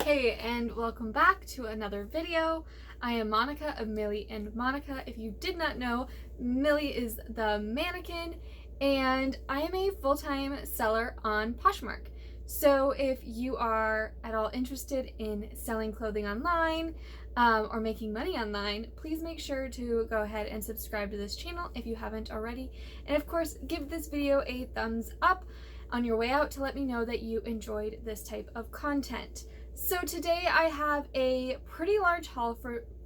Hey, and welcome back to another video. I am Monica of Millie and Monica. If you did not know, Millie is the mannequin, and I am a full-time seller on Poshmark. So if you are at all interested in selling clothing online or making money online, please make sure to go ahead and subscribe to this channel if you haven't already. And of course, give this video a thumbs up on your way out to let me know that you enjoyed this type of content. So today I have a pretty large haul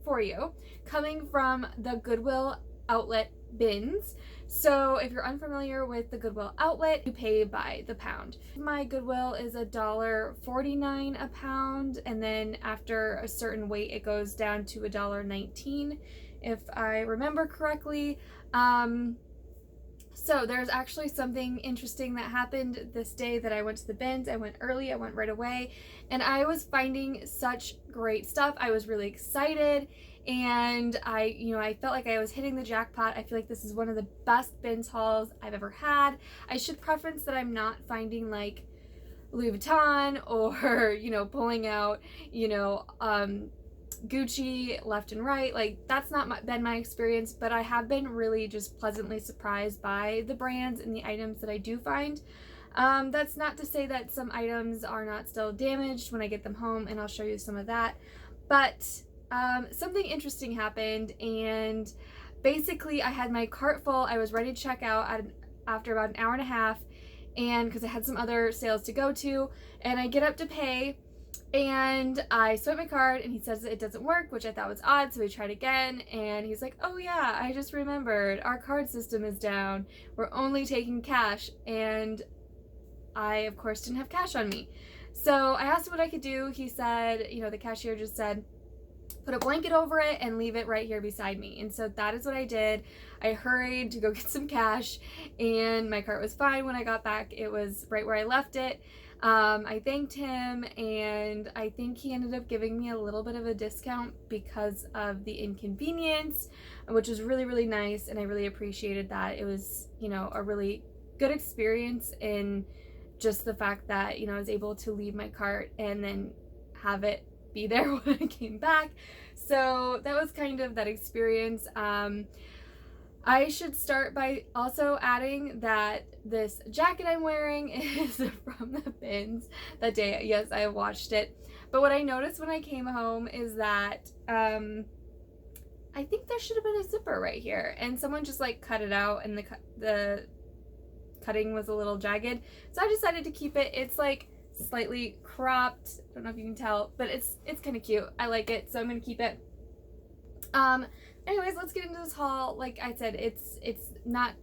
for you coming from the Goodwill outlet bins. So if you're unfamiliar with the Goodwill outlet, you pay by the pound. My Goodwill is $1.49 a pound, and then after a certain weight it goes down to $1.19 if I remember correctly. So there's actually something interesting that happened this day that I went to the bins. I went early, I went right away, and I was finding such great stuff. I was really excited, and I felt like I was hitting the jackpot. I feel like this is one of the best bins hauls I've ever had. I should preference that I'm not finding like Louis Vuitton or, pulling out, Gucci left and right. Like, that's not been my experience, but I have been really just pleasantly surprised by the brands and the items that I do find. That's not to say that some items are not still damaged when I get them home, and I'll show you some of that. But something interesting happened, and basically I had my cart full. I was ready to check out after about an hour and a half, and because I had some other sales to go to, and I get up to pay, and I swipe my card, and he says that it doesn't work, which I thought was odd, so we tried again, and he's like, oh yeah, I just remembered, our card system is down. We're only taking cash, and I, of course, didn't have cash on me. So I asked him what I could do. He said, the cashier just said, put a blanket over it and leave it right here beside me. And so that is what I did. I hurried to go get some cash, and my cart was fine when I got back. It was right where I left it. I thanked him, and I think he ended up giving me a little bit of a discount because of the inconvenience, which was really, really nice, and I really appreciated that. It was, a really good experience in just the fact that, I was able to leave my cart and then have it be there when I came back. So that was kind of that experience. I should start by also adding that this jacket I'm wearing is from the bins that day. Yes, I watched it. But what I noticed when I came home is that I think there should have been a zipper right here, and someone just like cut it out, and the cutting was a little jagged. So I decided to keep it. It's like slightly cropped. I don't know if you can tell, but it's kind of cute. I like it, so I'm gonna keep it. Anyways, let's get into this haul. Like I said, it's not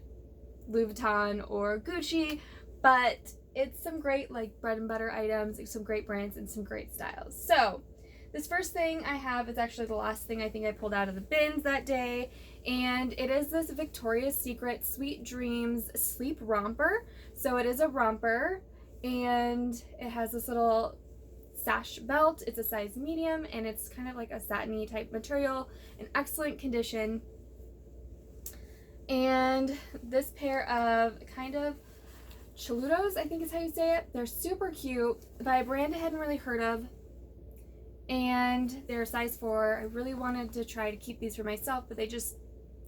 Louis Vuitton or Gucci, but it's some great like bread and butter items, some great brands, and some great styles. So this first thing I have is actually the last thing I think I pulled out of the bins that day, and it is this Victoria's Secret Sweet Dreams Sleep Romper. So it is a romper, and it has this little sash belt. It's a size medium, and it's kind of like a satiny type material in excellent condition. And this pair of kind of chalutos, I think is how you say it. They're super cute, by a brand I hadn't really heard of, and they're size 4. I really wanted to try to keep these for myself, but they just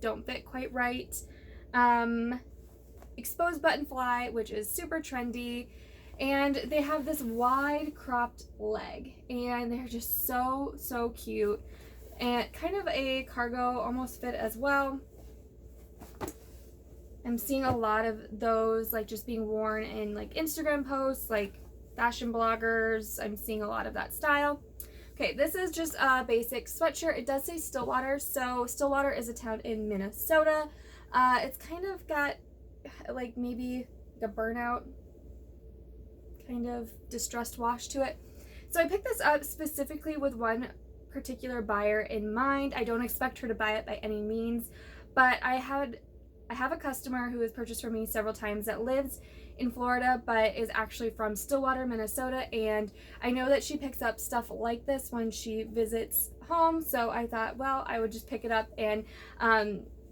don't fit quite right. Exposed button fly, which is super trendy. And they have this wide cropped leg, and they're just so cute, and kind of a cargo almost fit as well. I'm seeing a lot of those like just being worn in like Instagram posts, like fashion bloggers. I'm seeing a lot of that style. Okay, this is just a basic sweatshirt. It does say Stillwater, so Stillwater is a town in Minnesota. It's kind of got like maybe like a burnout kind of distressed wash to it. So I picked this up specifically with one particular buyer in mind. I don't expect her to buy it by any means, but I have a customer who has purchased from me several times that lives in Florida but is actually from Stillwater, Minnesota, and I know that she picks up stuff like this when she visits home, so I thought, well, I would just pick it up and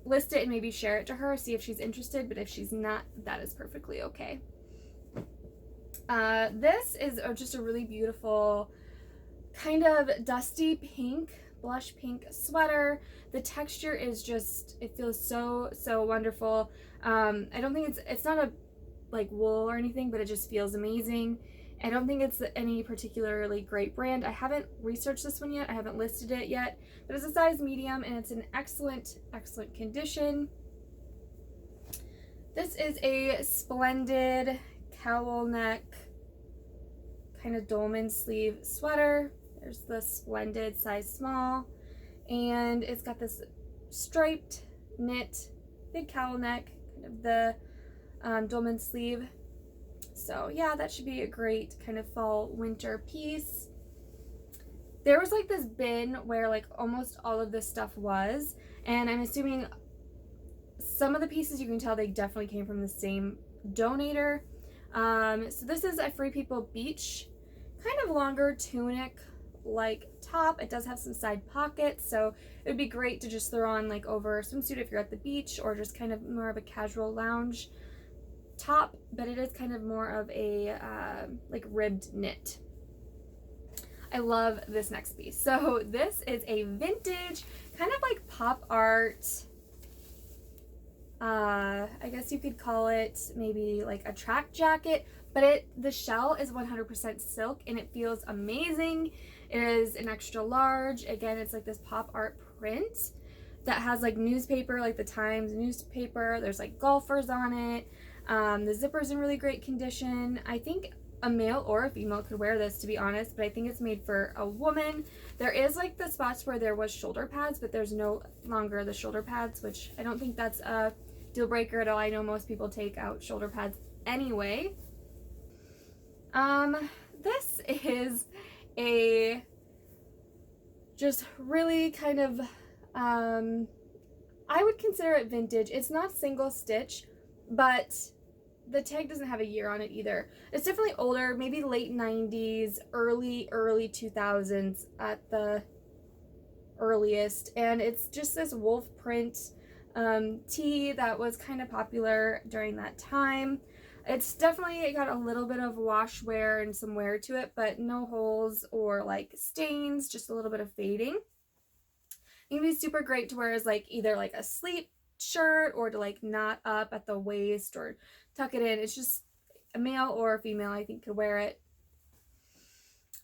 list it and maybe share it to her, see if she's interested, but if she's not, that is perfectly okay. This is just a really beautiful kind of dusty pink, blush pink sweater. The texture is just, it feels so, so wonderful. I don't think it's not a like wool or anything, but it just feels amazing. I don't think it's any particularly great brand. I haven't researched this one yet. I haven't listed it yet, but it's a size medium and it's in excellent, excellent condition. This is a splendid cowl neck, kind of dolman sleeve sweater. There's the splendid size small, and it's got this striped knit big cowl neck, kind of the dolman sleeve. So yeah, that should be a great kind of fall winter piece. There was like this bin where like almost all of this stuff was, and I'm assuming some of the pieces you can tell they definitely came from the same donator. So this is a Free People Beach, kind of longer tunic like top. It does have some side pockets, so it would be great to just throw on like over a swimsuit if you're at the beach, or just kind of more of a casual lounge top, but it is kind of more of a like ribbed knit. I love this next piece. So this is a vintage kind of like pop art, I guess you could call it maybe like a track jacket, but the shell is 100% silk and it feels amazing. It is an extra large. Again, it's like this pop art print that has like newspaper, like the Times newspaper. There's like golfers on it. The zipper's in really great condition. I think a male or a female could wear this, to be honest, but I think it's made for a woman. There is like the spots where there was shoulder pads, but there's no longer the shoulder pads, which I don't think that's a deal breaker at all. I know most people take out shoulder pads anyway. This is a just really kind of, I would consider it vintage. It's not single stitch, but the tag doesn't have a year on it either. It's definitely older, maybe late 90s, early 2000s at the earliest. And it's just this wolf print tee that was kind of popular during that time. It's definitely got a little bit of wash wear and some wear to it, but no holes or like stains, just a little bit of fading. It can be super great to wear as like either like a sleep shirt or to like knot up at the waist or tuck it in. It's just a male or a female I think could wear it.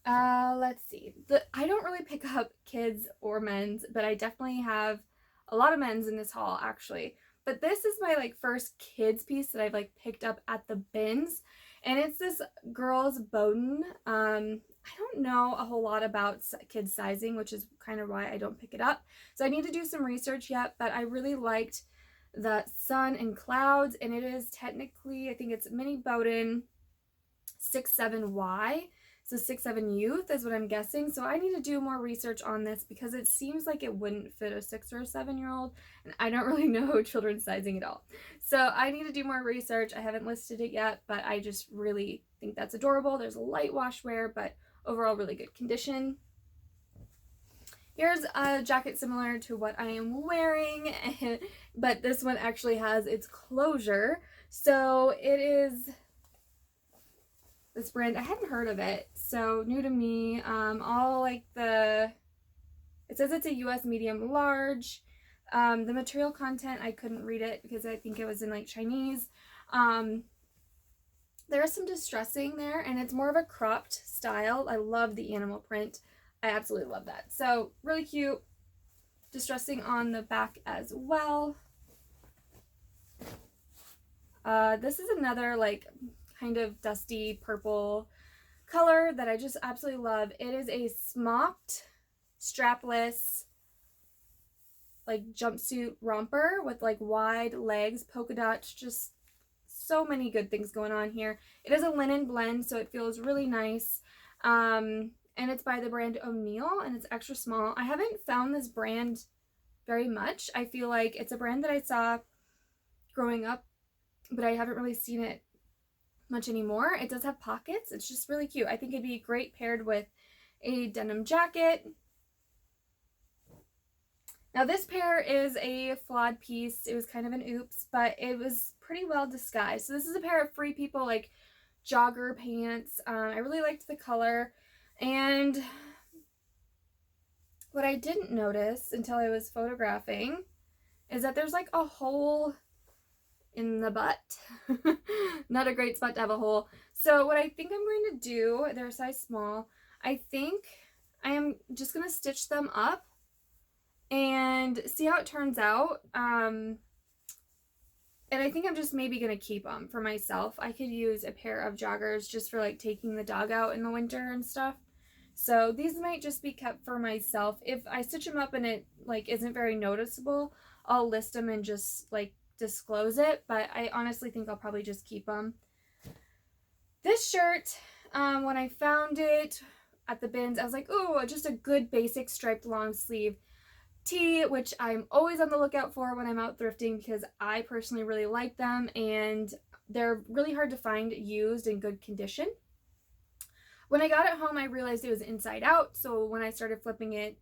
Let's see. I don't really pick up kids or men's, but I definitely have a lot of men's in this haul actually. But this is my like first kids piece that I've like picked up at the bins, and it's this girl's Bowden. I don't know a whole lot about kids sizing, which is kind of why I don't pick it up. So I need to do some research yet, but I really liked the sun and clouds, and it is technically, I think it's mini Bowden 6'7" so 6'7" youth is what I'm guessing. So I need to do more research on this because it seems like it wouldn't fit a 6 or a 7-year-old, and I don't really know children's sizing at all. So I need to do more research. I haven't listed it yet, but I just really think that's adorable. There's a light wash wear, but overall really good condition. Here's a jacket similar to what I am wearing, but this one actually has its closure. So it is this brand. I hadn't heard of it, so new to me. All like it says it's a US medium large. The material content, I couldn't read it because I think it was in like Chinese. There is some distressing there, and it's more of a cropped style. I love the animal print. I absolutely love that. So really cute. Distressing on the back as well. This is another like kind of dusty purple color that I just absolutely love. It is a smocked, strapless, like jumpsuit romper with like wide legs, polka dots, just so many good things going on here. It is a linen blend, so it feels really nice. And it's by the brand O'Neill, and it's extra small. I haven't found this brand very much. I feel like it's a brand that I saw growing up, but I haven't really seen it much anymore. It does have pockets. It's just really cute. I think it'd be great paired with a denim jacket. Now this pair is a flawed piece. It was kind of an oops, but it was pretty well disguised. So this is a pair of Free People like jogger pants. I really liked the color, and What I didn't notice until I was photographing is that there's like a hole in the butt. Not a great spot to have a hole. So what I think I'm going to do, they're a size small, I think I am just going to stitch them up and see how it turns out. And I think I'm just maybe going to keep them for myself. I could use a pair of joggers just for like taking the dog out in the winter and stuff. So these might just be kept for myself. If I stitch them up and it like isn't very noticeable, I'll list them and just like disclose it. But I honestly think I'll probably just keep them. This shirt, when I found it at the bins, I was like, oh, just a good basic striped long sleeve tee, which I'm always on the lookout for when I'm out thrifting because I personally really like them and they're really hard to find used in good condition. When I got it home, I realized it was inside out, so when I started flipping it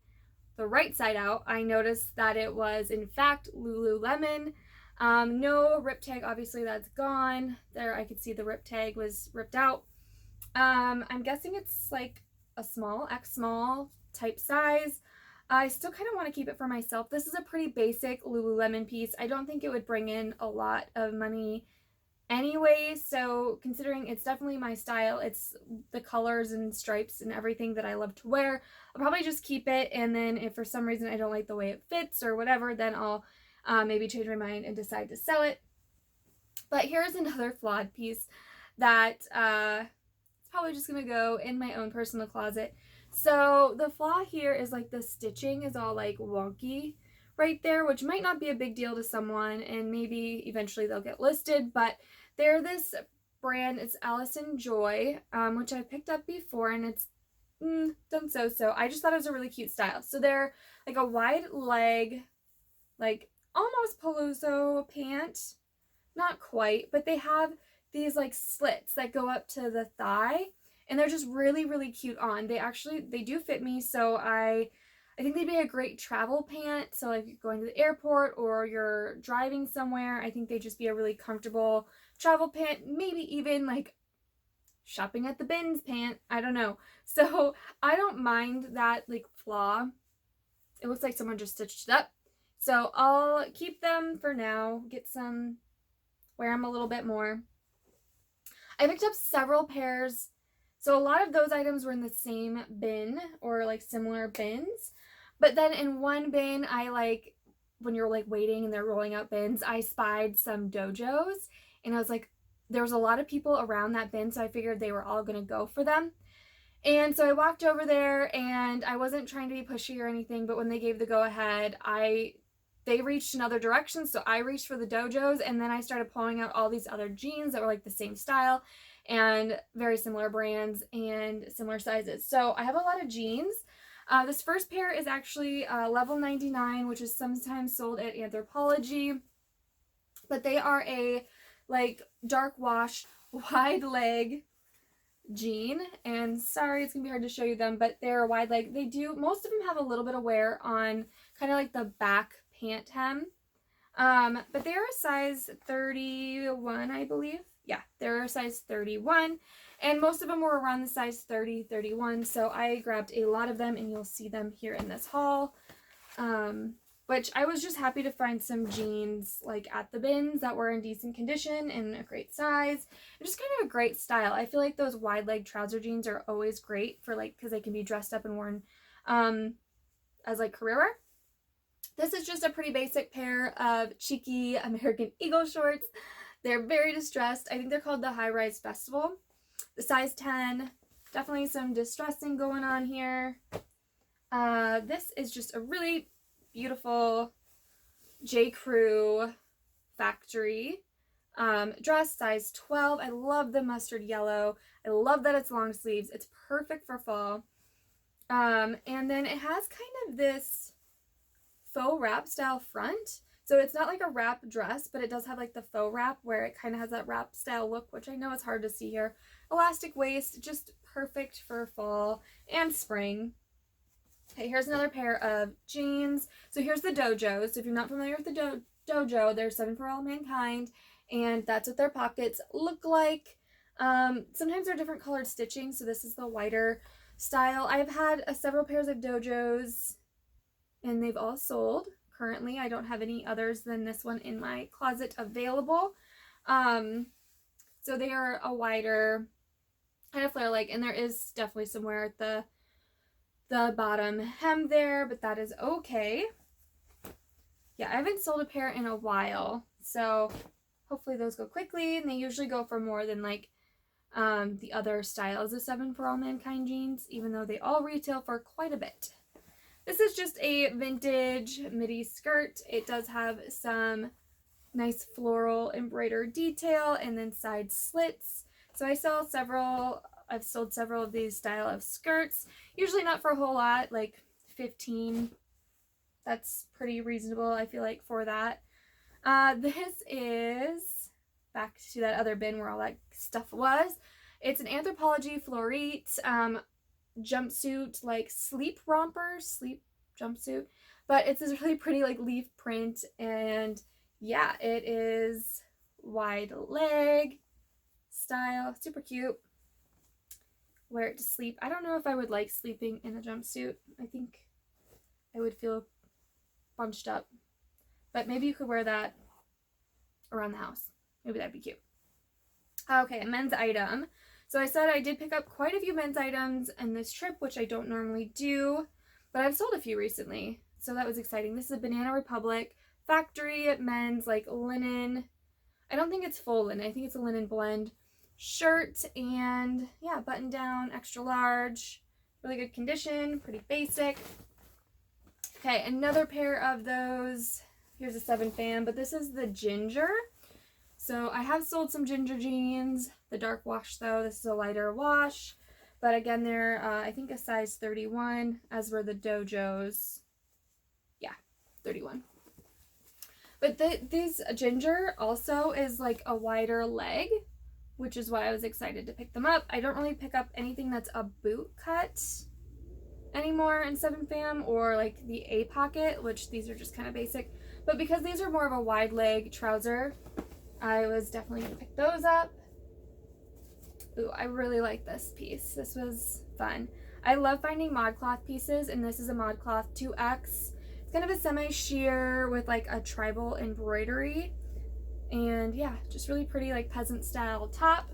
the right side out, I noticed that it was in fact Lululemon. No rip tag, obviously that's gone. There I could see the rip tag was ripped out. I'm guessing it's like a small, X small type size. I still kind of want to keep it for myself. This is a pretty basic Lululemon piece. I don't think it would bring in a lot of money anyway, so considering it's definitely my style, it's the colors and stripes and everything that I love to wear, I'll probably just keep it, and then if for some reason I don't like the way it fits or whatever, then I'll maybe change my mind and decide to sell it. But here's another flawed piece that it's probably just gonna go in my own personal closet. So the flaw here is like the stitching is all like wonky right there, which might not be a big deal to someone, and maybe eventually they'll get listed, but they're this brand, it's Allison Joy, which I picked up before, and it's done so. I just thought it was a really cute style. So they're like a wide leg, like almost Palazzo pant, not quite, but they have these like slits that go up to the thigh, and they're just really, really cute on. They do fit me, so I think they'd be a great travel pant. So like you're going to the airport or you're driving somewhere, I think they'd just be a really comfortable travel pant, maybe even like shopping at the bins pant. I don't know. So I don't mind that like flaw. It looks like someone just stitched it up. So I'll keep them for now, get some, wear them a little bit more. I picked up several pairs. So a lot of those items were in the same bin or like similar bins. But then in one bin, I like, when you're like waiting and they're rolling out bins, I spied some dojos, and I was like, there was a lot of people around that bin, so I figured they were all gonna go for them. And so I walked over there, and I wasn't trying to be pushy or anything, but when they gave the go ahead, they reached another direction, so I reached for the dojos, and then I started pulling out all these other jeans that were like the same style and very similar brands and similar sizes. So I have a lot of jeans. This first pair is actually level 99, which is sometimes sold at Anthropologie, but they are a like dark wash wide leg jean, and sorry it's gonna be hard to show you them, but they're a wide leg. Most of them have a little bit of wear on kind of like the back pant hem, but they're a size 31, I believe. Yeah, they're a size 31, and most of them were around the size 30, 31, so I grabbed a lot of them, and you'll see them here in this haul, which I was just happy to find some jeans like at the bins that were in decent condition and a great size, and just kind of a great style. I feel like those wide leg trouser jeans are always great for like, because they can be dressed up and worn as like career wear. This is just a pretty basic pair of cheeky American Eagle shorts. They're very distressed. I think they're called the High Rise Festival. The size 10. Definitely some distressing going on here. This is just a really beautiful J. Crew factory dress, size 12. I love the mustard yellow. I love that it's long sleeves. It's perfect for fall. And then it has kind of this faux wrap style front. So it's not like a wrap dress, but it does have like the faux wrap where it kind of has that wrap style look, which I know is hard to see here. Elastic waist, just perfect for fall and spring. Okay, here's another pair of jeans. So here's the dojos. So if you're not familiar with the dojo, they're 7 for All Mankind, and that's what their pockets look like. Sometimes they're different colored stitching, so this is the whiter style. I've had several pairs of dojos and they've all sold. Currently, I don't have any others than this one in my closet available. So they are a wider kind of flare leg, and there is definitely some wear at the bottom hem there, but that is okay. Yeah, I haven't sold a pair in a while, so hopefully those go quickly, and they usually go for more than like the other styles of 7 For All Mankind jeans, even though they all retail for quite a bit. This is just a vintage midi skirt. It does have some nice floral embroidered detail and then side slits. So I've sold several of these style of skirts, usually not for a whole lot, like 15. That's pretty reasonable, I feel like, for that. This is back to that other bin where all that stuff was. It's an Anthropologie Florite jumpsuit, like sleep jumpsuit, but it's this really pretty like leaf print, and yeah, it is wide leg style, super cute. Wear it to sleep. I don't know if I would like sleeping in a jumpsuit. I think I would feel bunched up, but maybe you could wear that around the house. Maybe that'd be cute. Okay, a men's item. So I said I did pick up quite a few men's items in this trip, which I don't normally do, but I've sold a few recently, so that was exciting. This is a Banana Republic factory men's like linen. I don't think it's full linen. I think it's a linen blend shirt, and yeah, button down, extra large, really good condition, pretty basic. Okay, another pair of those. Here's a 7 Fam, but this is the ginger. So I have sold some ginger jeans, the dark wash though. This is a lighter wash, but again, they're I think a size 31, as were the dojos. Yeah, 31. But these ginger also is like a wider leg, which is why I was excited to pick them up. I don't really pick up anything that's a boot cut anymore in 7 Fam, or like the A pocket, which these are just kind of basic. But because these are more of a wide leg trouser, I was definitely going to pick those up. Ooh, I really like this piece. This was fun. I love finding ModCloth pieces, and this is a ModCloth 2X. It's kind of a semi-sheer with like a tribal embroidery. And yeah, just really pretty like peasant style top.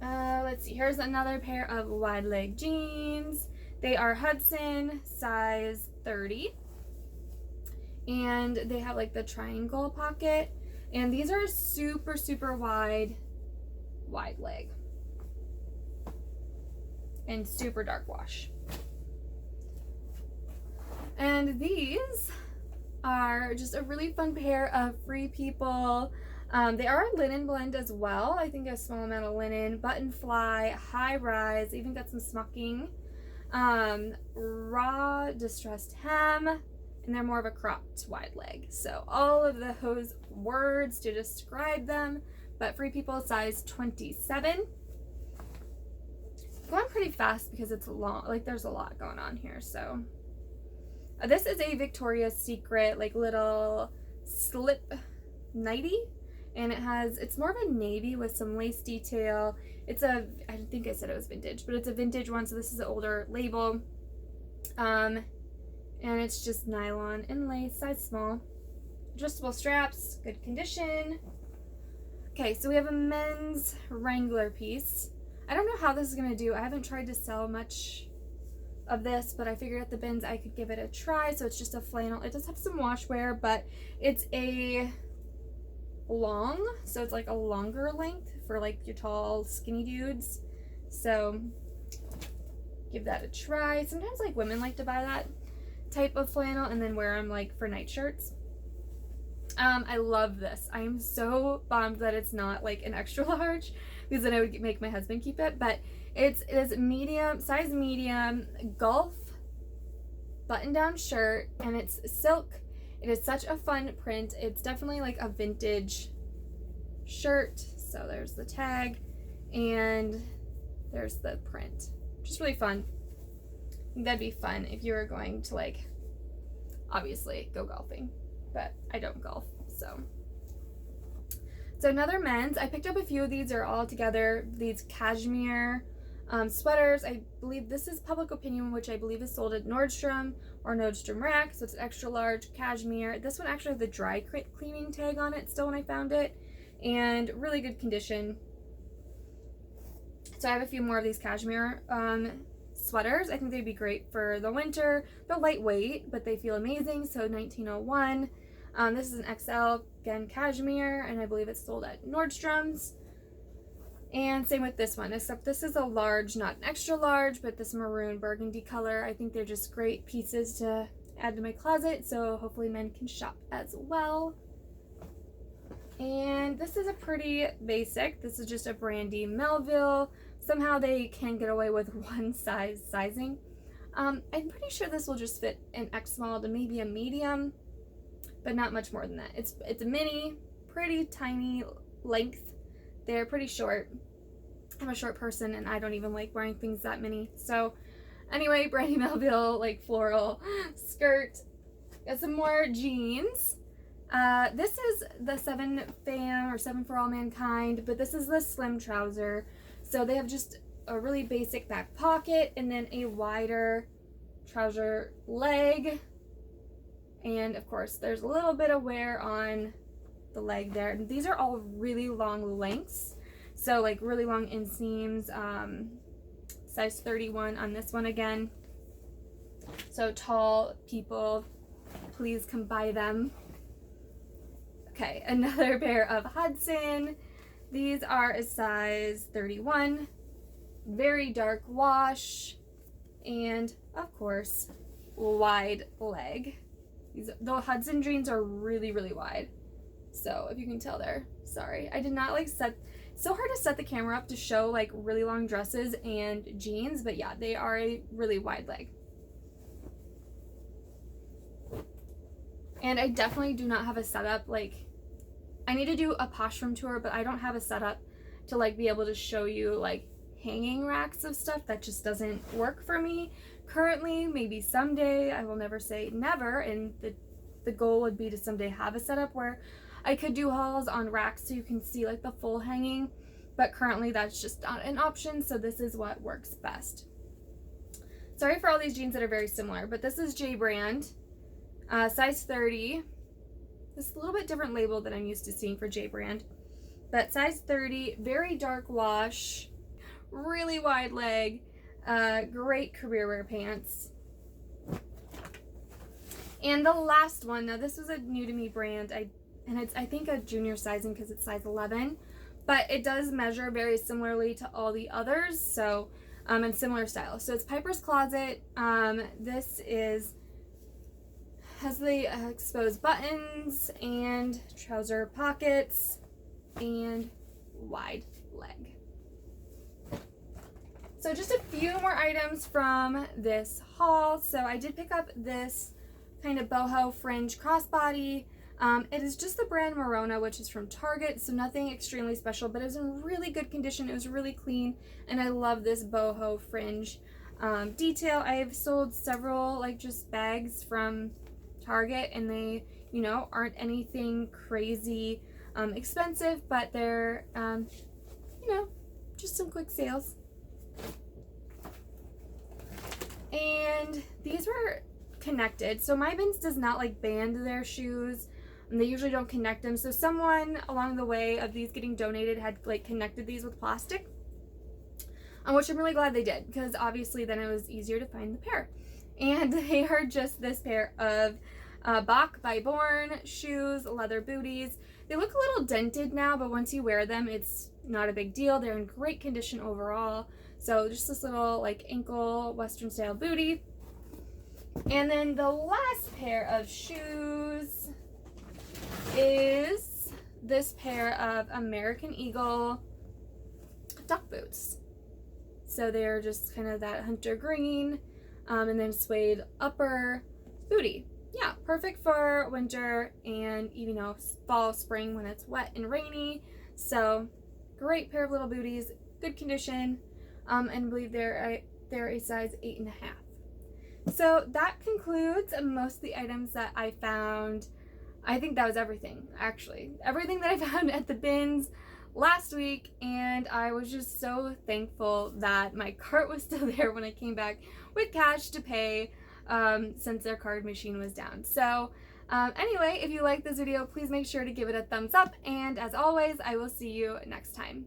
Let's see, here's another pair of wide leg jeans. They are Hudson, size 30. And they have like the triangle pocket. And these are super, super wide leg. And super dark wash. And these are just a really fun pair of Free People. They are a linen blend as well. I think a small amount of linen, button fly, high rise, even got some smocking. Raw distressed hem, and they're more of a cropped wide leg. So all of those words to describe them, but Free People size 27. Going pretty fast because it's long, like there's a lot going on here. So this is a Victoria's Secret like little slip nightie, and it's more of a navy with some lace detail. I think I said it was vintage, but it's a vintage one, so this is an older label. And it's just nylon and lace, size small. Adjustable straps, good condition. Okay, so we have a men's Wrangler piece. I don't know how this is gonna do. I haven't tried to sell much of this, but I figured at the bins I could give it a try. So it's just a flannel. It does have some wash wear, but it's a long, so it's like a longer length for like your tall skinny dudes. So give that a try. Sometimes like women like to buy that type of flannel and then wear them like for night shirts. I love this. I am so bummed that it's not like an extra large, because then I would make my husband keep it, but it is medium, size medium, golf button down shirt, and it's silk. It is such a fun print. It's definitely like a vintage shirt. So there's the tag and there's the print. Just really fun. I think that'd be fun if you were going to like obviously go golfing, but I don't golf. So another men's, I picked up a few of these are all together, these cashmere Sweaters, I believe this is Public Opinion, which I believe is sold at Nordstrom or Nordstrom Rack, so it's extra large cashmere. This one actually had the dry cleaning tag on it still when I found it, and really good condition. So I have a few more of these cashmere sweaters. I think they'd be great for the winter. They're lightweight, but they feel amazing, so 1901. This is an XL, again, cashmere, and I believe it's sold at Nordstrom's. And same with this one, except this is a large, not an extra large, but this maroon burgundy color. I think they're just great pieces to add to my closet, so hopefully men can shop as well. And this is a pretty basic. This is just a Brandy Melville. Somehow they can get away with one size sizing. I'm pretty sure this will just fit an X small to maybe a medium, but not much more than that. It's a mini, pretty tiny length. They're pretty short. I'm a short person and I don't even like wearing things that mini. So anyway, Brandy Melville, like floral skirt. Got some more jeans. This is the 7 Fam or 7 for All Mankind, but this is the slim trouser. So they have just a really basic back pocket and then a wider trouser leg. And of course, there's a little bit of wear on the leg there. And these are all really long lengths. So like really long inseams, size 31 on this one again. So tall people, please come buy them. Okay, another pair of Hudson. These are a size 31, very dark wash, and of course, wide leg. The Hudson jeans are really, really wide. So if you can tell there, sorry. I did not like set, so hard to set the camera up to show like really long dresses and jeans, but yeah, they are a really wide leg. And I definitely do not have a setup, like, I need to do a Posh room tour, but I don't have a setup to like be able to show you like hanging racks of stuff. That just doesn't work for me currently. Maybe someday, I will never say never, and the goal would be to someday have a setup where I could do hauls on racks so you can see like the full hanging, but currently that's just not an option, so this is what works best. Sorry for all these jeans that are very similar, but this is J brand, size 30. This is a little bit different label than I'm used to seeing for J brand, but size 30, very dark wash, really wide leg, great career wear pants. And the last one, now this was a new to me brand, and it's I think a junior sizing because it's size 11, but it does measure very similarly to all the others, so and similar style. So it's Piper's Closet. This has the exposed buttons and trouser pockets and wide leg. So just a few more items from this haul. So I did pick up this kind of boho fringe crossbody. It is just the brand Morona, which is from Target, so nothing extremely special, but it was in really good condition. It was really clean, and I love this boho fringe detail. I've sold several like just bags from Target, and they, you know, aren't anything crazy expensive, but they're, you know, just some quick sales. And these were connected. So my bins does not like band their shoes, and they usually don't connect them. So someone along the way of these getting donated had like connected these with plastic, which I'm really glad they did, because obviously then it was easier to find the pair. And they are just this pair of Bach by Born shoes, leather booties. They look a little dented now, but once you wear them, it's not a big deal. They're in great condition overall. So just this little like ankle Western style booty. And then the last pair of shoes is this pair of American Eagle duck boots. So they're just kind of that hunter green, and then suede upper booty. Yeah, perfect for winter and, you know, fall, spring when it's wet and rainy. So great pair of little booties, good condition, and I believe they're a size 8.5. So that concludes most of the items that I found. I think that was everything, actually. Everything that I found at the bins, last week, and I was just so thankful that my cart was still there when I came back with cash to pay, since their card machine was down. So anyway, if you like this video, please make sure to give it a thumbs up, and as always, I will see you next time.